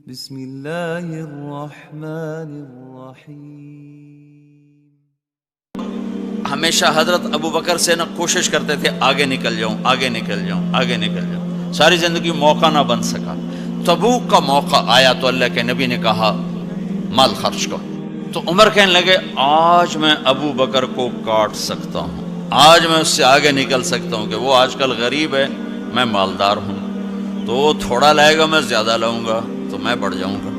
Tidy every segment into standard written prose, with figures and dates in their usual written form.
بسم اللہ الرحمن الرحیم۔ ہمیشہ حضرت ابو بکر سے نہ کوشش کرتے تھے آگے نکل جاؤں آگے نکل جاؤں آگے نکل جاؤں، ساری زندگی موقع نہ بن سکا۔ تبوک کا موقع آیا تو اللہ کے نبی نے کہا مال خرچ کرو، تو عمر کہنے لگے آج میں ابو بکر کو کاٹ سکتا ہوں، آج میں اس سے آگے نکل سکتا ہوں کہ وہ آج کل غریب ہے، میں مالدار ہوں، تو وہ تھوڑا لائے گا میں زیادہ لاؤں گا تو میں بڑھ جاؤں گا۔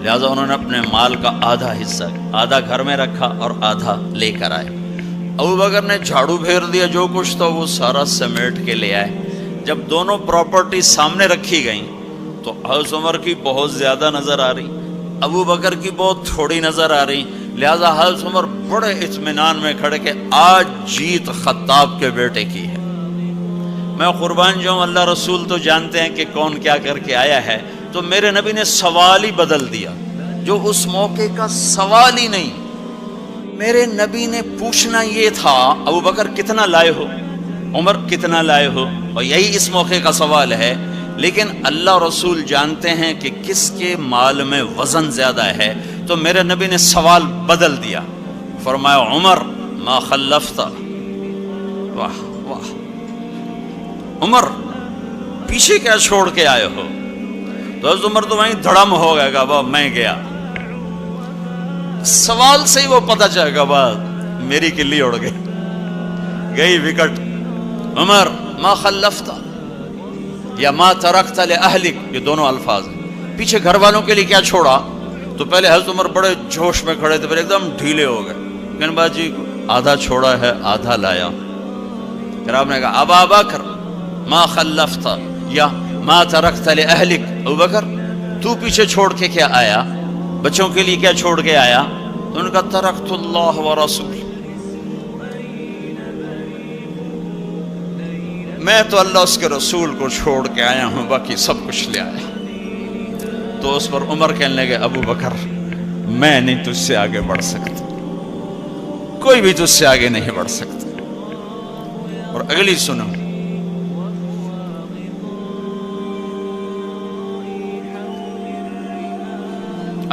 لہٰذا انہوں نے اپنے مال کا آدھا حصہ آدھا گھر میں رکھا اور آدھا لے کر آئے۔ ابو بکر نے جھاڑو پھیر دیا، جو کچھ تھا وہ سارا سمیٹ کے لے آئے۔ جب دونوں پراپرٹی سامنے رکھی گئیں تو حضرت عمر کی بہت زیادہ نظر آ رہی، ابو بکر کی بہت تھوڑی نظر آ رہی۔ لہٰذا حضرت عمر بڑے اطمینان میں کھڑے کہ آج جیت خطاب کے بیٹے کی ہے۔ میں قربان جاؤں، اللہ رسول تو جانتے ہیں کہ کون کیا کر کے آیا ہے، تو میرے نبی نے سوال ہی بدل دیا، جو اس موقع کا سوال ہی نہیں۔ میرے نبی نے پوچھنا یہ تھا ابو بکر کتنا لائے ہو، عمر کتنا لائے ہو، اور یہی اس موقع کا سوال ہے۔ لیکن اللہ رسول جانتے ہیں کہ کس کے مال میں وزن زیادہ ہے، تو میرے نبی نے سوال بدل دیا، فرمایا عمر ما خلفت، واہ واہ عمر پیچھے کیا چھوڑ کے آئے ہو؟ تو حضرت عمر تو وہیں دھڑم ہو گئے گا، با میں گیا، سوال سے ہی وہ پتہ چلے گا، با میری کلی اڑ گئی وکٹ۔ عمر ما خلفت یا ما ترکت لأہلک، یہ دونوں الفاظ ہیں، پیچھے گھر والوں کے لیے کیا چھوڑا؟ تو پہلے حضرت عمر بڑے جوش میں کھڑے تھے، پھر ایک دم ڈھیلے ہو گئے، کہنے با جی آدھا چھوڑا ہے آدھا لایا۔ پھر آپ نے کہا ابا بکر ما خلفت یا ما ترکت لأہلک، ابو بکر تو پیچھے چھوڑ کے کیا آیا، بچوں کے لیے کیا چھوڑ کے آیا؟ تو انہوں نے کہا ترکت اللہ ورسول، میں تو اللہ اس کے رسول کو چھوڑ کے آیا ہوں، باقی سب کچھ لے آیا۔ تو اس پر عمر کہنے لگے ابو بکر میں نہیں تجھ سے آگے بڑھ سکتا، کوئی بھی تجھ سے آگے نہیں بڑھ سکتا۔ اور اگلی سنو،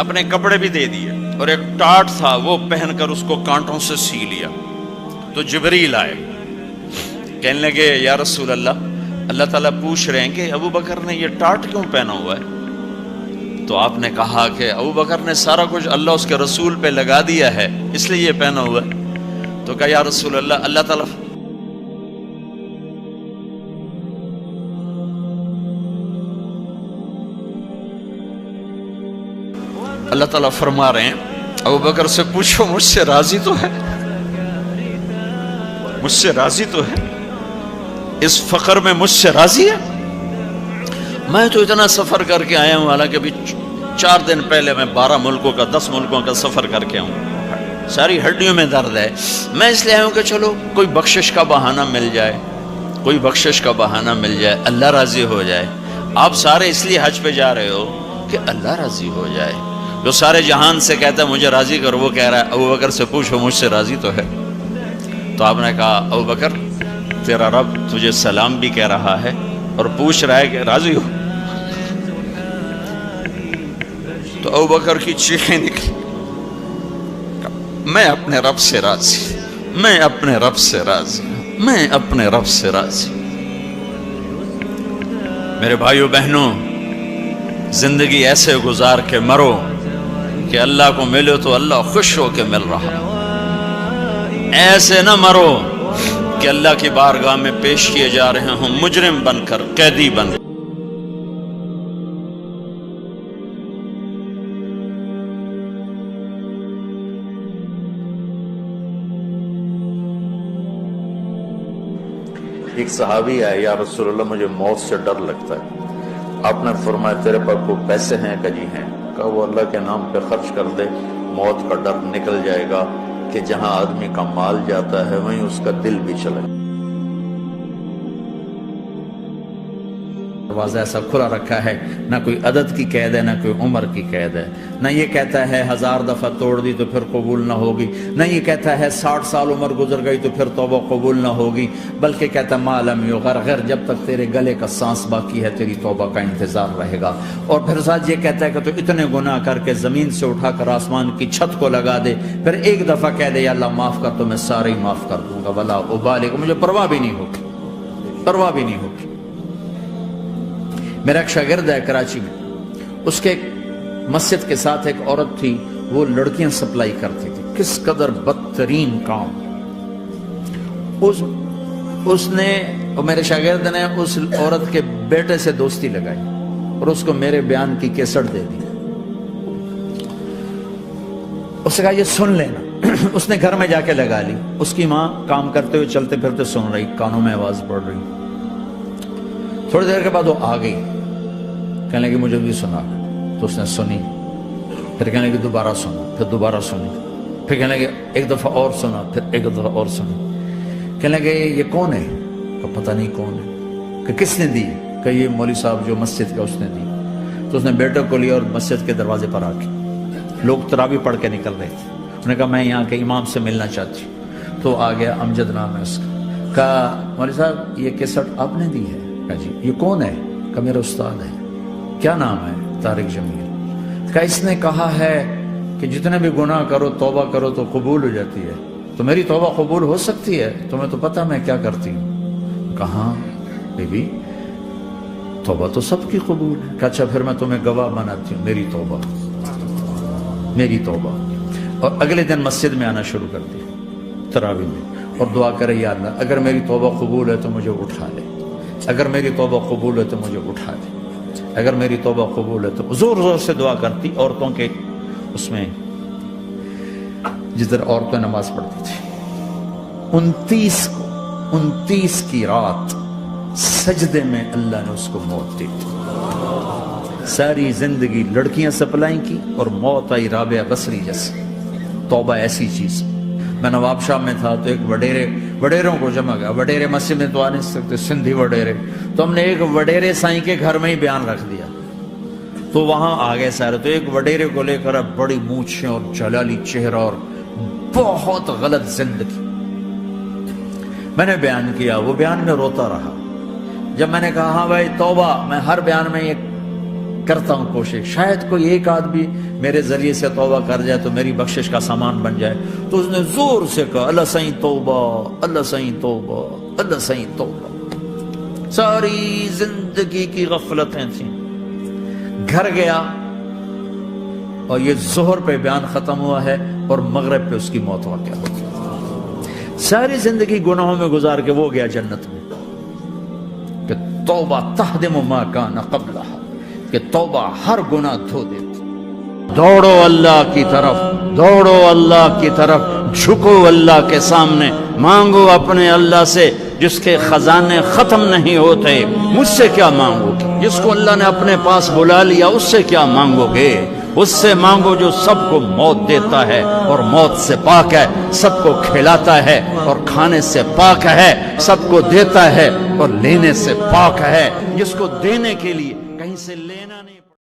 اپنے کپڑے بھی دے دیے اور ایک ٹاٹ تھا وہ پہن کر اس کو کانٹوں سے سی لیا۔ تو جبریل آئے، کہنے لگے یا رسول اللہ، اللہ تعالیٰ پوچھ رہے ہیں کہ ابو بکر نے یہ ٹاٹ کیوں پہنا ہوا ہے؟ تو آپ نے کہا کہ ابو بکر نے سارا کچھ اللہ اس کے رسول پہ لگا دیا ہے، اس لیے یہ پہنا ہوا ہے۔ تو کہا یا رسول اللہ، اللہ تعالیٰ فرما رہے ہیں ابو بکر سے پوچھو مجھ سے راضی تو ہے، مجھ سے راضی تو ہے، اس فقر میں مجھ سے راضی ہے؟ میں تو اتنا سفر کر کے آیا ہوں، حالانکہ ابھی 4 دن پہلے میں 12 ملکوں کا 10 ملکوں کا سفر کر کے ہوں، ساری ہڈیوں میں درد ہے، میں اس لیے آیا ہوں کہ چلو کوئی بخشش کا بہانہ مل جائے، کوئی بخشش کا بہانہ مل جائے، اللہ راضی ہو جائے۔ آپ سارے اس لیے حج پہ جا رہے ہو کہ اللہ راضی ہو جائے۔ جو سارے جہان سے کہتا ہے مجھے راضی کر، وہ کہہ رہا ہے ابو بکر سے پوچھو مجھ سے راضی تو ہے۔ تو آپ نے کہا ابو بکر تیرا رب تجھے سلام بھی کہہ رہا ہے اور پوچھ رہا ہے کہ راضی ہو؟ تو ابو بکر کی چیخیں نکلی، میں اپنے رب سے راضی، میں اپنے رب سے راضی، میں اپنے رب سے راضی۔ میرے بھائیو بہنوں، زندگی ایسے گزار کے مرو کہ اللہ کو ملو تو اللہ خوش ہو کے مل رہا، ایسے نہ مرو کہ اللہ کی بارگاہ میں پیش کیے جا رہے ہوں مجرم بن کر، قیدی بن کر۔ ایک صحابی آئے، یا رسول اللہ مجھے موت سے ڈر لگتا ہے۔ آپ نے فرمایا تیرے پاس کوئی پیسے ہیں؟ کہ جی ہیں۔ کہا وہ اللہ کے نام پہ خرچ کر دے، موت کا ڈر نکل جائے گا کہ جہاں آدمی کا مال جاتا ہے وہیں اس کا دل بھی چلا جائے۔ دروازہ ایسا کھلا رکھا ہے، نہ کوئی عدد کی قید ہے، نہ کوئی عمر کی قید ہے، نہ یہ کہتا ہے 1000 دفعہ توڑ دی تو پھر قبول نہ ہوگی، نہ یہ کہتا ہے 60 سال عمر گزر گئی تو پھر توبہ قبول نہ ہوگی، بلکہ کہتا ہے ما لم یغرغر، جب تک تیرے گلے کا سانس باقی ہے تیری توبہ کا انتظار رہے گا۔ اور پھر ساتھ یہ کہتا ہے کہ تو اتنے گناہ کر کے زمین سے اٹھا کر آسمان کی چھت کو لگا دے، پھر ایک دفعہ کہہ دے یا اللہ معاف کر تو میں سارے ہی معاف کر دوں گا، ولا ابالغ، مجھے پرواہ بھی نہیں ہوگی، پرواہ بھی نہیں ہوگی۔ میرا ایک شاگرد ہے کراچی میں، اس کے مسجد کے ساتھ ایک عورت تھی، وہ لڑکیاں سپلائی کرتی تھی، کس قدر بدترین کام۔ اس نے، میرے شاگرد نے اس عورت کے بیٹے سے دوستی لگائی اور اس کو میرے بیان کی کیسٹ دے دی۔ اس نے کہا یہ سن لینا۔ اس نے گھر میں جا کے لگا لی، اس کی ماں کام کرتے ہوئے چلتے پھرتے سن رہی، کانوں میں آواز پڑ رہی۔ تھوڑی دیر کے بعد وہ آ گئی، کہنے لگی مجھے بھی سنا، تو اس نے سنی، پھر کہنے لگی دوبارہ سنا، پھر دوبارہ سنی، پھر کہنے لگی ایک دفعہ اور سنا، پھر ایک دفعہ اور سنی۔ کہنے لگے یہ کون ہے؟ کہ پتہ نہیں کون ہے۔ کہ کس نے دی؟ کہ یہ مولوی صاحب جو مسجد کا اس نے دی۔ تو اس نے بیٹے کو لیا اور مسجد کے دروازے پر آ کے، لوگ تراویح پڑھ کے نکل رہے تھے، انہوں نے کہا میں یہاں کے امام سے ملنا چاہتی ہوں۔ تو آ گیا، امجد نام ہے اس کا۔ کہا مولوی صاحب یہ کیسٹ آپ نے دی ہے؟ کہا جی۔ یہ کون ہے؟ کہا میرا استاد ہے۔ کیا نام ہے؟ طارق جمیل۔ کہا اس نے کہا ہے کہ جتنے بھی گناہ کرو توبہ کرو تو قبول ہو جاتی ہے، تو میری توبہ قبول ہو سکتی ہے؟ تمہیں تو پتہ میں کیا کرتی ہوں۔ کہاں بی بی توبہ تو سب کی قبول ہے۔ کہ اچھا پھر میں تمہیں گواہ بناتی ہوں، میری توبہ، میری توبہ۔ اور اگلے دن مسجد میں آنا شروع کر دیا تراویح میں، اور دعا کرے یا اللہ اگر میری توبہ قبول ہے تو مجھے اٹھا لے، اگر میری توبہ قبول ہے تو مجھے اٹھا لے، اگر میری توبہ قبول ہے تو زور زور سے دعا کرتی۔ عورتوں کے اس میں جدھر عورتیں نماز پڑھتی تھی، 29 کی رات سجدے میں اللہ نے اس کو موت دی۔ ساری زندگی لڑکیاں سپلائیں کی اور موت آئی رابعہ بصری جیسے۔ توبہ ایسی چیز۔ میں نواب شاہ میں تھا تو ایک وڈیروں کو جمع گیا، وڈیرے مسجد میں تو آ نہیں سکتے، سندھی وڈیرے، تو ہم نے ایک وڈیرے سائیں کے گھر میں ہی بیان رکھ دیا، تو وہاں آ گئے سارے۔ تو ایک وڈیرے کو لے کر بڑی مونچھیں اور جلالی چہرہ اور بہت غلط زندگی، میں نے بیان کیا، وہ بیان میں روتا رہا۔ جب میں نے کہا ہاں بھائی توبہ، میں ہر بیان میں یہ کرتا ہوں کوشش، شاید کوئی ایک آدمی میرے ذریعے سے توبہ کر جائے تو میری بخشش کا سامان بن جائے، تو اس نے زور سے کہا اللہ سائیں توبہ، اللہ سائیں توبہ، اللہ سائیں توبہ۔ ساری زندگی کی غفلتیں تھیں۔ گھر گیا اور یہ ظہر پہ بیان ختم ہوا ہے اور مغرب پہ اس کی موت واقع ہو گئی۔ ساری زندگی گناہوں میں گزار کے وہ گیا جنت میں، کہ توبہ تہدم ما کان قبلہا، کہ توبہ ہر گناہ دھو دیتی۔ دوڑو اللہ کی طرف، دوڑو اللہ کی طرف، جھکو اللہ کے سامنے، مانگو اپنے اللہ سے جس کے خزانے ختم نہیں ہوتے۔ مجھ سے کیا مانگو گے؟ جس کو اللہ نے اپنے پاس بلا لیا اس سے کیا مانگو گے؟ اس سے مانگو جو سب کو موت دیتا ہے اور موت سے پاک ہے، سب کو کھلاتا ہے اور کھانے سے پاک ہے، سب کو دیتا ہے اور لینے سے پاک ہے، جس کو دینے کے لیے کہیں سے